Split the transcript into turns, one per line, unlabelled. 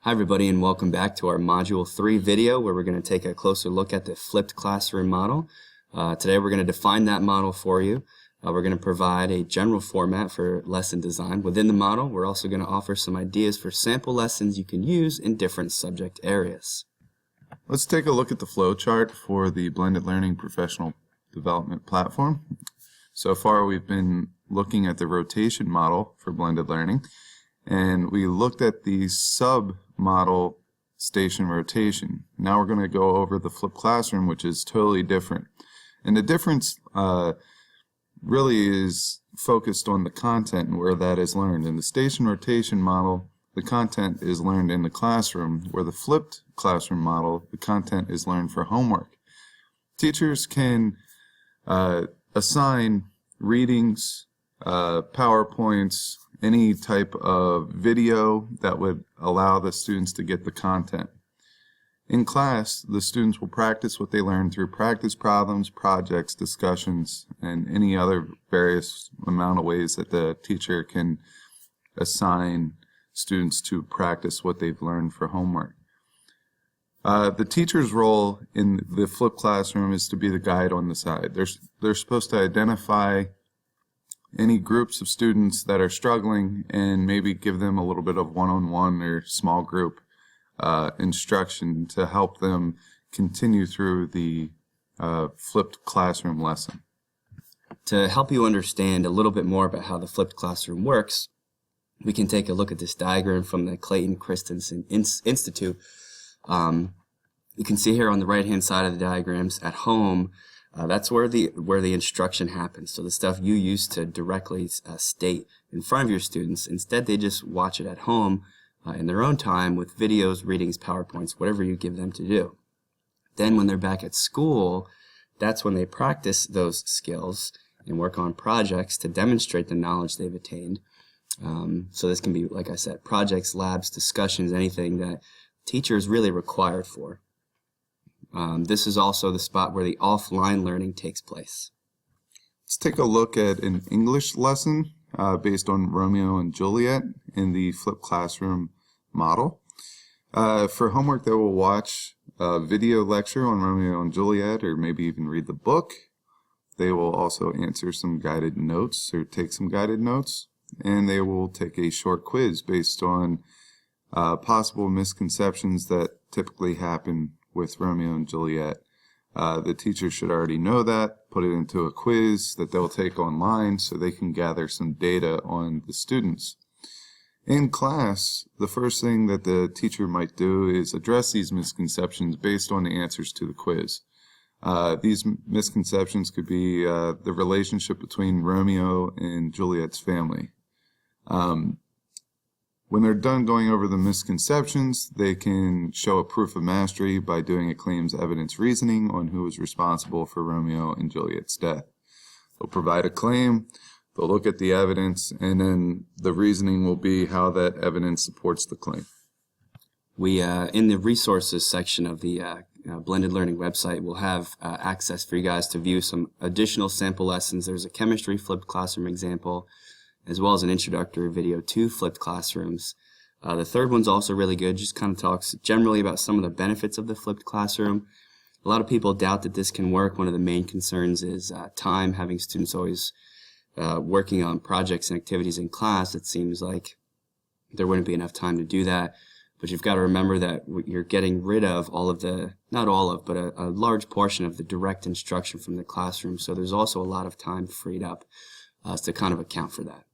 Hi everybody, and welcome back to our Module 3 video where we're going to take a closer look at the flipped classroom model. Today we're going to define that model for you. We're going to provide a general format for lesson design. Within the model, we're also going to offer some ideas for sample lessons you can use in different subject areas.
Let's take a look at the flow chart for the Blended Learning Professional Development Platform. So far we've been looking at the rotation model for blended learning, and we looked at the sub-model station rotation. Now we're going to go over the flipped classroom, which is totally different. And the difference really is focused on the content and where that is learned. In the station rotation model, the content is learned in the classroom, where the flipped classroom model, the content is learned for homework. Teachers can assign readings, PowerPoints, any type of video that would allow the students to get the content. In class, the students will practice what they learn through practice problems, projects, discussions, and any other various amount of ways that the teacher can assign students to practice what they've learned for homework. The teacher's role in the flipped classroom is to be the guide on the side. They're supposed to identify any groups of students that are struggling and maybe give them a little bit of one-on-one or small group instruction to help them continue through the flipped classroom lesson.
To help you understand a little bit more about how the flipped classroom works, we can take a look at this diagram from the Clayton Christensen Institute. You can see here on the right-hand side of the diagrams at home, that's where the instruction happens. So the stuff you use to directly state in front of your students, instead they just watch it at home in their own time with videos, readings, PowerPoints, whatever you give them to do. Then when they're back at school, that's when they practice those skills and work on projects to demonstrate the knowledge they've attained. So this can be, like I said, projects, labs, discussions, anything that teacher is really required for. This is also the spot where the offline learning takes place.
Let's take a look at an English lesson based on Romeo and Juliet in the flipped classroom model. For homework, they will watch a video lecture on Romeo and Juliet, or maybe even read the book. They will also answer some guided notes or take some guided notes, and they will take a short quiz based on possible misconceptions that typically happen with Romeo and Juliet. The teacher should already know that, put it into a quiz that they'll take online so they can gather some data on the students. In class, the first thing that the teacher might do is address these misconceptions based on the answers to the quiz. These misconceptions could be the relationship between Romeo and Juliet's family. When they're done going over the misconceptions, they can show a proof of mastery by doing a claims evidence reasoning on who was responsible for Romeo and Juliet's death. They'll provide a claim, they'll look at the evidence, and then the reasoning will be how that evidence supports the claim.
We, in the resources section of the Blended Learning website, we'll have access for you guys to view some additional sample lessons. There's a chemistry flipped classroom example, as well as an introductory video to flipped classrooms. The third one's also really good, just kind of talks generally about some of the benefits of the flipped classroom. A lot of people doubt that this can work. One of the main concerns is time, having students always working on projects and activities in class. It seems like there wouldn't be enough time to do that. But you've got to remember that you're getting rid of all of the, not all of, but a large portion of the direct instruction from the classroom. So there's also a lot of time freed up to kind of account for that.